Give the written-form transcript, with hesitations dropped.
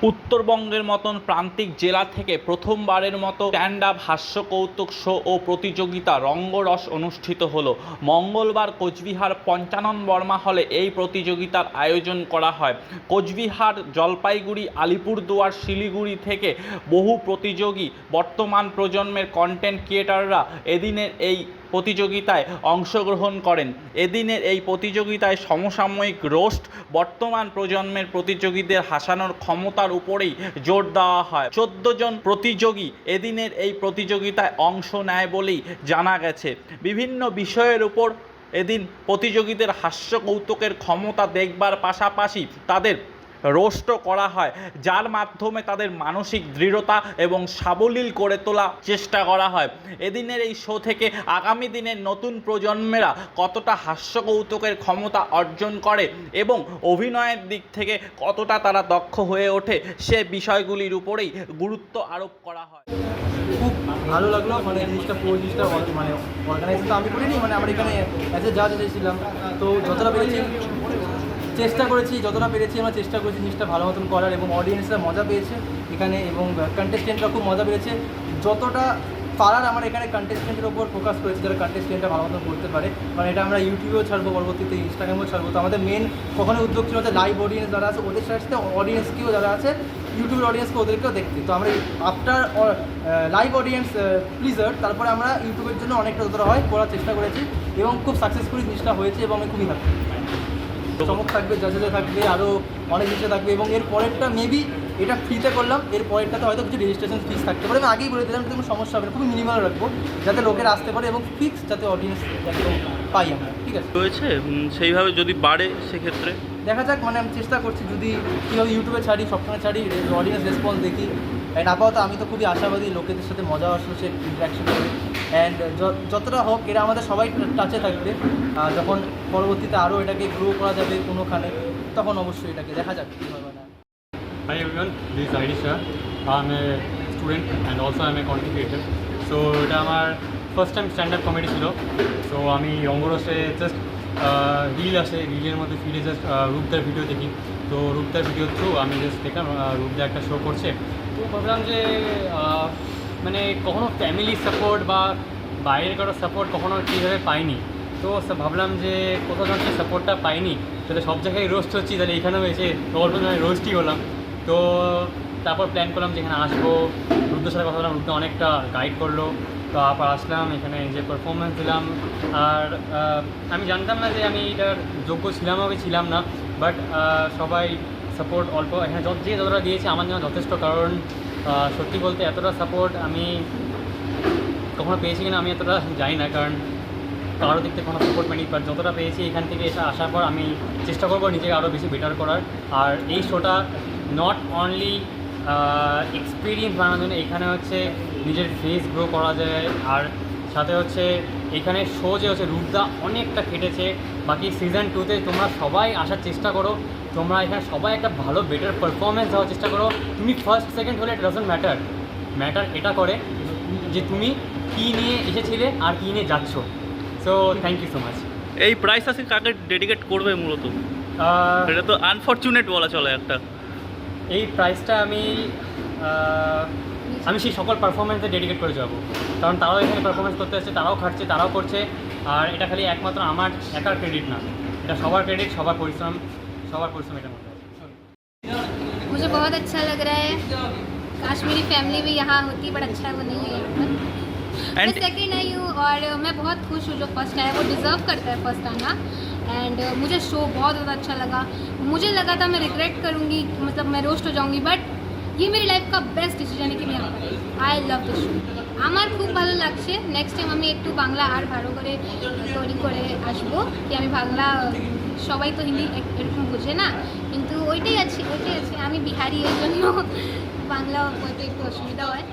উত্তরবঙ্গের মতন প্রান্তিক জেলা থেকে প্রথমবারের মতো স্ট্যান্ড আপ হাস্য কৌতুক শো ও প্রতিযোগিতা রঙ্গরস অনুষ্ঠিত হলো। মঙ্গলবার কোচবিহার পঞ্চানন বর্মা হলে এই প্রতিযোগিতার আয়োজন করা হয়। কোচবিহার, জলপাইগুড়ি, আলিপুরদুয়ার, শিলিগুড়ি থেকে বহু প্রতিযোগী বর্তমান প্রজন্মের কন্টেন্ট ক্রিয়েটাররা এদিনের এই প্রতিযোগিতায় অংশগ্রহণ করেন। এদিনের এই প্রতিযোগিতায় সমসাময়িক রোস্ট, বর্তমান প্রজন্মের প্রতিযোগীদের হাসানোর ক্ষমতার উপরেই জোর দেওয়া হয়। 14 জন প্রতিযোগী এদিনের এই প্রতিযোগিতায় অংশ নেয় বলেই জানা গেছে। বিভিন্ন বিষয়ের উপর এদিন প্রতিযোগীদের হাস্য কৌতুকের ক্ষমতা দেখবার পাশাপাশি তাদের রোস্টও করা হয়, যার মাধ্যমে তাদের মানসিক দৃঢ়তা এবং সাবলীল করে তোলার চেষ্টা করা হয়। এদিনের এই শো থেকে আগামী দিনের নতুন প্রজন্মেরা কতটা হাস্য কৌতুকের ক্ষমতা অর্জন করে এবং অভিনয়ের দিক থেকে কতটা তারা দক্ষ হয়ে ওঠে, সে বিষয়গুলির উপরেই গুরুত্ব আরোপ করা হয়। খুব ভালো লাগলো, মানে জিনিসটা পুরো জিনিসটা মানে অর্গানাইজেশন তো আমি করিনি, মানে আমরা এখানে অ্যাজ এ জাজ এসেছিলাম। তো যতটা পেরেছি চেষ্টা করেছি, যতটা পেরেছি আমরা চেষ্টা করেছি জিনিসটা ভালো মতন করার, এবং অডিয়েন্সরা মজা পেয়েছে এখানে, এবং কন্টেস্টেন্টরা খুব মজা পেয়েছে। যতটা পারার আমরা এখানে কন্টেস্টেন্টের ওপর ফোকাস করেছি, যারা কন্টেস্টেন্টটা ভালো মতন করতে পারে। মানে এটা আমরা ইউটিউবেও ছাড়বো, পরবর্তীতে ইনস্টাগ্রামেও ছাড়বো। তো আমাদের মেন কখনো উদ্যোগ ছিল যে লাইভ অডিয়েন্স যারা আছে ওদের সাথে অডিয়েন্সকেও, যারা আছে ইউটিউবের অডিয়েন্সকে, ওদেরকেও দেখতে। তো আমরা আফটার লাইভ অডিয়েন্স প্লিজার তারপরে আমরা ইউটিউবের জন্য অনেকটা যতটা হয় করার চেষ্টা করেছি, এবং খুব সাকসেসফুলি জিনিসটা হয়েছে, এবং আমি খুবই হ্যাপি। চমক থাকবে, জাজেসে থাকবে, আরও অনেক কিছু থাকবে, এবং এর পরেরটা মেবি এটা ফ্রিতে করলাম, এর পরেরটাতে হয়তো কিছু রেজিস্ট্রেশন ফিস থাকতে পারে। আমি আগেই বলে দিলাম, কোনো সমস্যা হবে না, খুবই মিনিমাল রাখবো যাতে লোকেরা আসতে পারে, এবং ফিক্স যাতে অডিয়েন্স একদম পাই আমরা। ঠিক আছে রয়েছে সেইভাবে যদি বাড়ে সেক্ষেত্রে দেখা যাক, মানে আমি চেষ্টা করছি যদি কীভাবে ইউটিউবে ছাড়ি, সবসময় ছাড়ি, অডিয়েন্স রেসপন্স দেখি। অ্যান্ড আপাতত আমি তো খুবই আশাবাদী লোকেদের সাথে মজা আসছে, ইন্টারাকশন করে। অ্যান্ড যতটা হোক এরা আমাদের সবাই টাচে থাকবে। যখন পরবর্তীতে আরও এটাকে গ্রো করা যাবে কোনোখানে, তখন অবশ্যই এটাকে দেখা যাক কীভাবে না। Hi everyone, this is Aisha. I'm a student and also I'm a content creator. So এটা আমার first time stand up comedy ছিল। সো আমি রঙ্গরসে জাস্ট রিল আসে, রিলের মধ্যে ফিরে জাস্ট রূপদার ভিডিও দেখি। তো রূপদার ভিডিও থ্রু আমি জাস্ট দেখলাম রূপদা একটা শো করছে। তো ভাবলাম যে মানে কখনো ফ্যামিলির সাপোর্ট বা বাইরের কারো সাপোর্ট কখনো কীভাবে পাইনি। তো ভাবলাম যে কোথাও যখন সেই সাপোর্টটা পাইনি, তাহলে সব জায়গায় রোস্ট হচ্ছি, তাহলে এখানেও এসে অল্প সময় রোস্টই হলাম। তো তারপর প্ল্যান করলাম যে এখানে আসবো, রুদ্রের সাথে কথা বললাম, রুদ্র অনেকটা গাইড করলো। তো আবার আসলাম এখানে, যে পারফরমেন্স দিলাম। আর আমি জানতাম না যে আমি এটার যোগ্য ছিলাম কি ছিলাম না, বাট সবাই সাপোর্ট অল্প এখানে যে যতটা দিয়েছে আমার জন্য যথেষ্ট। কারণ সত্যি বলতে এতটা সাপোর্ট আমি কখনো পেয়েছি কিনা আমি এতটা জানি না, কারণ কারো দিক থেকে কোনো সাপোর্ট পাইনি। বাট যতটা পেয়েছি এখান থেকে এসে আসার পর আমি চেষ্টা করবো নিজেকে আরও বেশি বেটার করার। আর এই শোটা নট অনলি এক্সপিরিয়েন্স বানানোর জন্য, এখানে হচ্ছে নিজের ফেস গ্রো করা যায়। আর সাথে হচ্ছে এখানে শো যে হচ্ছে রূপদা অনেকটা কেটেছে। বাকি সিজন 2তে তোমরা সবাই আসার চেষ্টা করো, তোমরা এখানে সবাই একটা ভালো বেটার পারফরমেন্স দেওয়ার চেষ্টা করো। তুমি ফার্স্ট সেকেন্ড হলে ইট ডাজন্ট ম্যাটার এটা করে যে তুমি কী নিয়ে এসেছিলে আর কী নিয়ে যাচ্ছ। So thank you so much. এই প্রাইস আছে কাকে ডেডিকেট করবে মূলত? এটা তো আনফরচুনেট বলা চলে একটা। এই প্রাইসটা আমি সেই সকল পারফরমেন্সে ডেডিকেট করে যাবো, কারণ তারাও এখানে পারফরমেন্স করতে আসছে, তারাও খাটছে, তারাও করছে। আর এটা খালি একমাত্র আমার একার ক্রেডিট না, এটা সবার ক্রেডিট, সবার পরিশ্রম এটার মধ্যে। मुझे बहुत अच्छा लग रहा है, काश मेरी फैमिली भी यहाँ होती, बट अच्छा वो नहीं है यहाँ पर। मैं सेकेंड आई हूँ और मैं बहुत खुश हूँ। जो फर्स्ट आया वो डिज़र्व करता है फर्स्ट आना। एंड मुझे शो बहुत ज़्यादा अच्छा लगा। मुझे लगा था मैं रिग्रेट करूँगी, मतलब मैं रोस्ट हो जाऊँगी, बट ये मेरी लाइफ का बेस्ट डिसीजन है कि मैं यहाँ पर आई लव दिस शो। আমার খুব ভালো লাগছে। নেক্সট টাইম আমি একটু বাংলা আর ভালো করে তৈরি করে আসবো, কি আমি বাংলা, সবাই তো হিন্দি এরকম বুঝে না, কিন্তু ওইটাই আছে। আমি বিহারি, এই জন্য বাংলা বলতে একটু অসুবিধা হয়।